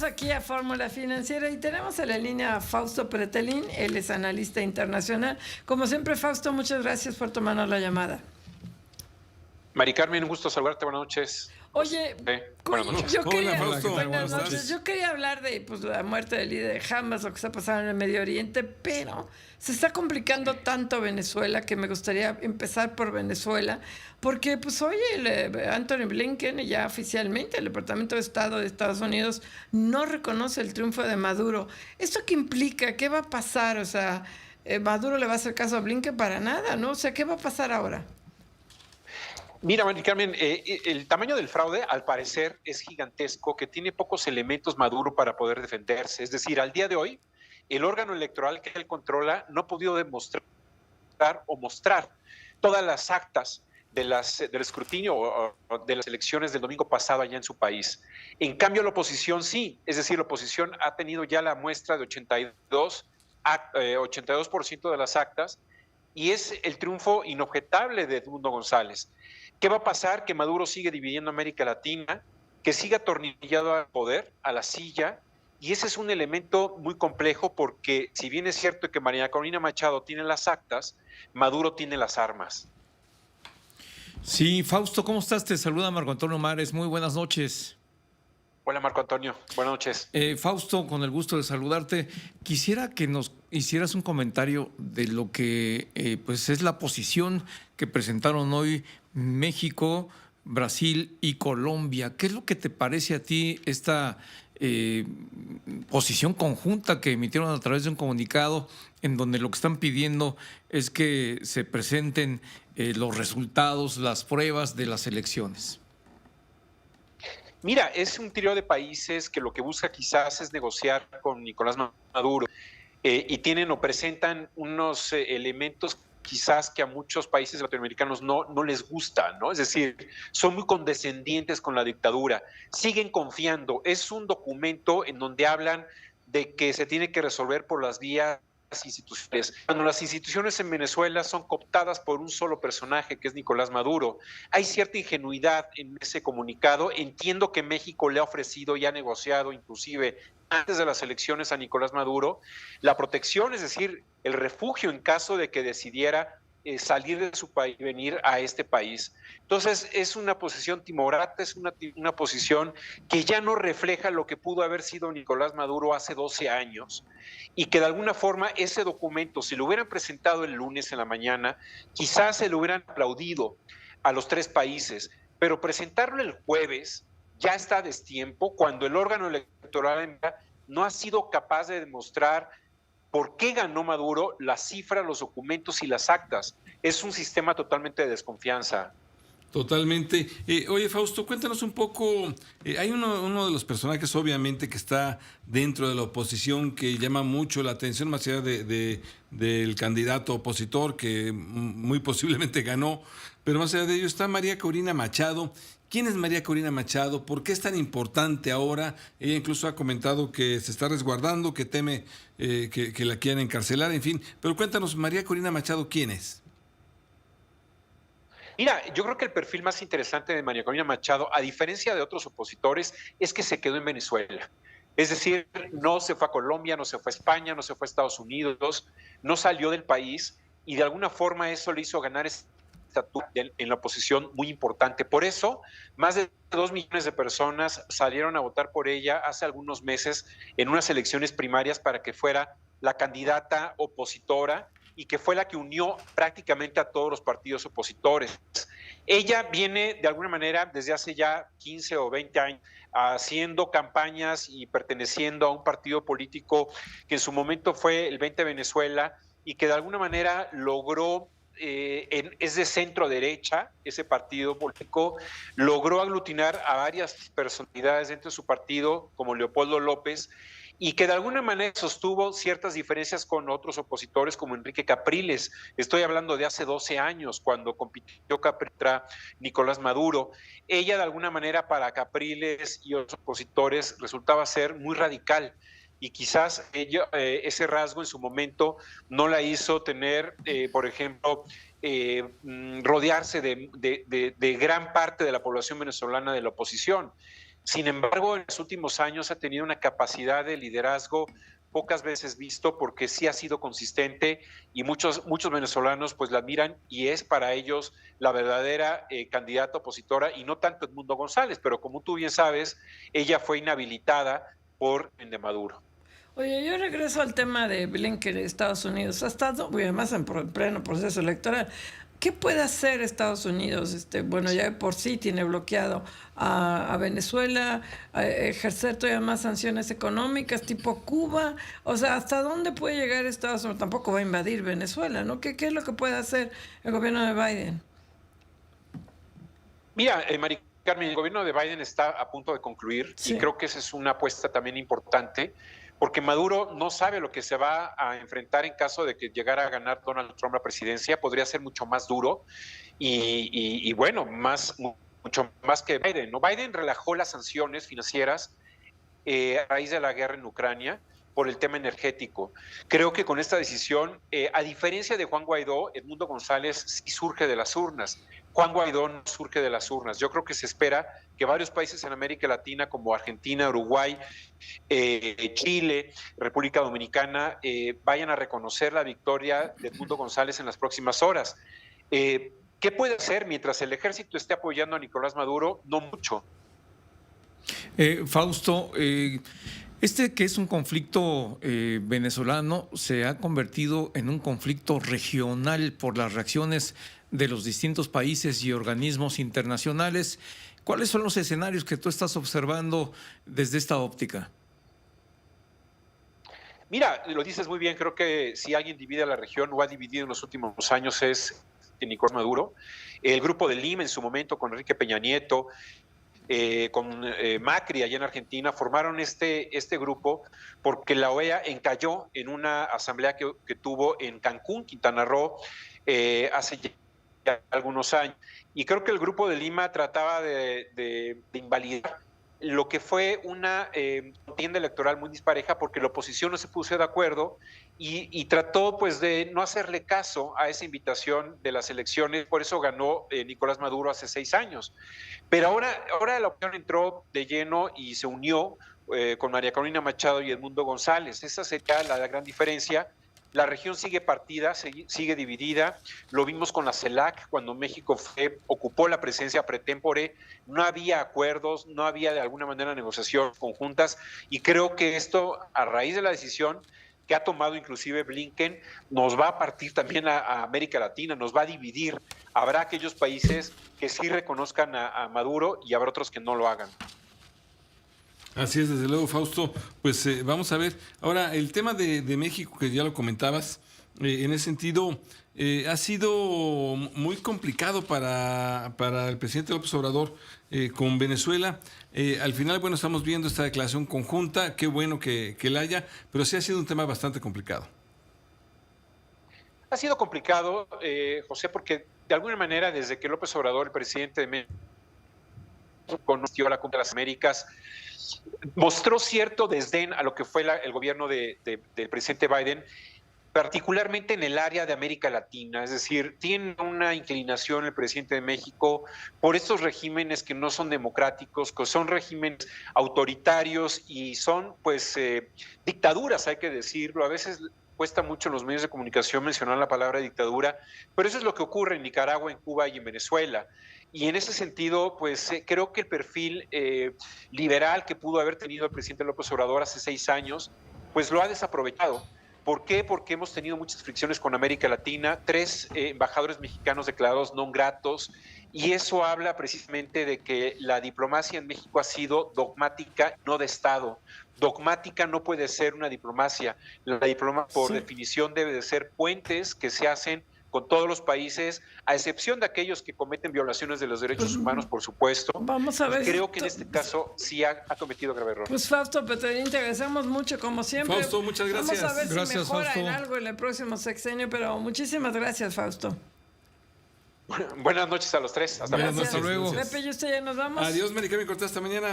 Regresamos aquí a Fórmula Financiera y tenemos en la línea a Fausto Pretelín, él es analista internacional. Como siempre, Fausto, muchas gracias por tomarnos la llamada. Mari Carmen, un gusto saludarte, buenas noches. Oye, buenas noches. Hola, Fausto. Buenas noches. Yo quería hablar de la muerte del líder de Hamas, lo que está pasando en el Medio Oriente, pero se está complicando tanto Venezuela que me gustaría empezar por Venezuela, porque hoy Anthony Blinken, ya oficialmente el Departamento de Estado de Estados Unidos no reconoce el triunfo de Maduro. ¿Esto qué implica? ¿Qué va a pasar? O sea, Maduro le va a hacer caso a Blinken para nada, ¿no? O sea, ¿qué va a pasar ahora? Mira, Mari Carmen, el tamaño del fraude, al parecer, es gigantesco, que tiene pocos elementos Maduro para poder defenderse. Es decir, al día de hoy, el órgano electoral que él controla no ha podido demostrar o mostrar todas las actas del escrutinio o de las elecciones del domingo pasado allá en su país. En cambio, la oposición sí, es decir, la oposición ha tenido ya la muestra de 82% de las actas, y es el triunfo inobjetable de Edmundo González. ¿Qué va a pasar? Que Maduro sigue dividiendo América Latina, que sigue atornillado al poder, a la silla, y ese es un elemento muy complejo porque si bien es cierto que María Corina Machado tiene las actas, Maduro tiene las armas. Sí, Fausto, ¿cómo estás? Te saluda Marco Antonio Mares, muy buenas noches. Hola Marco Antonio, buenas noches. Fausto, con el gusto de saludarte, quisiera que nos hicieras un comentario de lo que es la posición que presentaron hoy México, Brasil y Colombia. ¿Qué es lo que te parece a ti esta posición conjunta que emitieron a través de un comunicado en donde lo que están pidiendo es que se presenten los resultados, las pruebas de las elecciones? Mira, es un trío de países que lo que busca quizás es negociar con Nicolás Maduro y tienen o presentan unos elementos quizás que a muchos países latinoamericanos no les gusta, ¿no? Es decir, son muy condescendientes con la dictadura, siguen confiando. Es un documento en donde hablan de que se tiene que resolver por las vías institucionales. Cuando las instituciones en Venezuela son cooptadas por un solo personaje, que es Nicolás Maduro, hay cierta ingenuidad en ese comunicado. Entiendo que México le ha ofrecido y ha negociado, inclusive antes de las elecciones, a Nicolás Maduro la protección, es decir, el refugio en caso de que decidiera salir de su país y venir a este país. Entonces es una posición timorata, es una posición que ya no refleja lo que pudo haber sido Nicolás Maduro hace 12 años y que de alguna forma ese documento, si lo hubieran presentado el lunes en la mañana, quizás se lo hubieran aplaudido a los tres países, pero presentarlo el jueves ya está a destiempo cuando el órgano electoral no ha sido capaz de demostrar por qué ganó Maduro, las cifras, los documentos y las actas. Es un sistema totalmente de desconfianza. Totalmente. Oye, Fausto, cuéntanos un poco. Hay uno de los personajes, obviamente, que está dentro de la oposición que llama mucho la atención, más allá del candidato opositor que muy posiblemente ganó, pero más allá de ello está María Corina Machado. ¿Quién es María Corina Machado? ¿Por qué es tan importante ahora? Ella incluso ha comentado que se está resguardando, que teme que la quieran encarcelar, en fin. Pero cuéntanos, María Corina Machado, ¿quién es? Mira, yo creo que el perfil más interesante de María Corina Machado, a diferencia de otros opositores, es que se quedó en Venezuela. Es decir, no se fue a Colombia, no se fue a España, no se fue a Estados Unidos, no salió del país y de alguna forma eso le hizo ganar en la oposición muy importante. Por eso, más de 2 millones de personas salieron a votar por ella hace algunos meses en unas elecciones primarias para que fuera la candidata opositora y que fue la que unió prácticamente a todos los partidos opositores. Ella viene de alguna manera desde hace ya 15 o 20 años haciendo campañas y perteneciendo a un partido político que en su momento fue el 20 Venezuela y que de alguna manera logró es de centro derecha, ese partido político, logró aglutinar a varias personalidades dentro de su partido, como Leopoldo López, y que de alguna manera sostuvo ciertas diferencias con otros opositores como Enrique Capriles. Estoy hablando de hace 12 años, cuando compitió contra Nicolás Maduro. Ella de alguna manera para Capriles y otros opositores resultaba ser muy radical, y quizás ese rasgo en su momento no la hizo tener, por ejemplo, rodearse de gran parte de la población venezolana de la oposición. Sin embargo, en los últimos años ha tenido una capacidad de liderazgo pocas veces visto, porque sí ha sido consistente y muchos venezolanos pues la admiran y es para ellos la verdadera candidata opositora, y no tanto Edmundo González, pero como tú bien sabes, ella fue inhabilitada por de Maduro. Oye, yo regreso al tema de Blinken de Estados Unidos. Ha estado, y además en pleno proceso electoral. ¿Qué puede hacer Estados Unidos? Bueno, ya de por sí tiene bloqueado a Venezuela, a ejercer todavía más sanciones económicas tipo Cuba. O sea, ¿hasta dónde puede llegar Estados Unidos? Tampoco va a invadir Venezuela, ¿no? ¿Qué es lo que puede hacer el gobierno de Biden? Mira, Mari Carmen, el gobierno de Biden está a punto de concluir, sí, y creo que esa es una apuesta también importante, porque Maduro no sabe lo que se va a enfrentar en caso de que llegara a ganar Donald Trump la presidencia. Podría ser mucho más duro y bueno, mucho más que Biden, ¿no? Biden relajó las sanciones financieras a raíz de la guerra en Ucrania por el tema energético. Creo que con esta decisión, a diferencia de Juan Guaidó, Edmundo González sí surge de las urnas. Juan Guaidó no surge de las urnas. Yo creo que se espera que varios países en América Latina, como Argentina, Uruguay, Chile, República Dominicana, vayan a reconocer la victoria de Edmundo González en las próximas horas. ¿Qué puede hacer mientras el ejército esté apoyando a Nicolás Maduro? No mucho. Fausto, que es un conflicto venezolano se ha convertido en un conflicto regional por las reacciones de los distintos países y organismos internacionales. ¿Cuáles son los escenarios que tú estás observando desde esta óptica? Mira, lo dices muy bien. Creo que si alguien divide a la región o ha dividido en los últimos años es Nicolás Maduro. El Grupo de Lima en su momento con Enrique Peña Nieto, con Macri allá en Argentina, formaron este grupo porque la OEA encalló en una asamblea que tuvo en Cancún, Quintana Roo, hace ya algunos años. Y creo que el Grupo de Lima trataba de invalidar lo que fue una contienda electoral muy dispareja, porque la oposición no se puso de acuerdo y trató pues de no hacerle caso a esa invitación de las elecciones. Por eso ganó Nicolás Maduro hace 6 años. Pero ahora la opción entró de lleno y se unió con María Corina Machado y Edmundo González. Esa sería la gran diferencia. La región sigue partida, sigue dividida. Lo vimos con la CELAC, cuando México ocupó la presencia pretémpore. No había acuerdos, no había de alguna manera negociaciones conjuntas. Y creo que esto, a raíz de la decisión que ha tomado inclusive Blinken, nos va a partir también a América Latina, nos va a dividir. Habrá aquellos países que sí reconozcan a Maduro y habrá otros que no lo hagan. Así es, desde luego, Fausto. Pues vamos a ver. Ahora, el tema de México, que ya lo comentabas, en ese sentido, ha sido muy complicado para el presidente López Obrador con Venezuela. Al final, bueno, estamos viendo esta declaración conjunta. Qué bueno que la haya, pero sí ha sido un tema bastante complicado. Ha sido complicado, José, porque de alguna manera, desde que López Obrador, el presidente de México, conoció la Cumbre de las Américas, mostró cierto desdén a lo que fue el gobierno del presidente Biden, particularmente en el área de América Latina. Es decir, tiene una inclinación el presidente de México por estos regímenes que no son democráticos, que son regímenes autoritarios y son pues dictaduras, hay que decirlo. A veces cuesta mucho en los medios de comunicación mencionar la palabra dictadura, pero eso es lo que ocurre en Nicaragua, en Cuba y en Venezuela. Y en ese sentido, pues creo que el perfil liberal que pudo haber tenido el presidente López Obrador hace 6 años, pues lo ha desaprovechado. ¿Por qué? Porque hemos tenido muchas fricciones con América Latina, 3 embajadores mexicanos declarados non gratos, y eso habla precisamente de que la diplomacia en México ha sido dogmática, no de Estado. Dogmática no puede ser una diplomacia. La diplomacia, por definición, debe de ser puentes que se hacen con todos los países, a excepción de aquellos que cometen violaciones de los derechos humanos, por supuesto. Vamos a ver. Creo que en este caso sí ha cometido grave error. Pues Fausto Petterini, te agradecemos mucho, como siempre. Fausto, muchas gracias. Vamos a ver gracias, si mejora Fausto. en algo en el próximo sexenio, pero muchísimas gracias, Fausto. Buenas noches a los 3. Hasta luego. Pepe y usted ya nos vamos. Adiós, Mari Carmen Cortés, hasta mañana.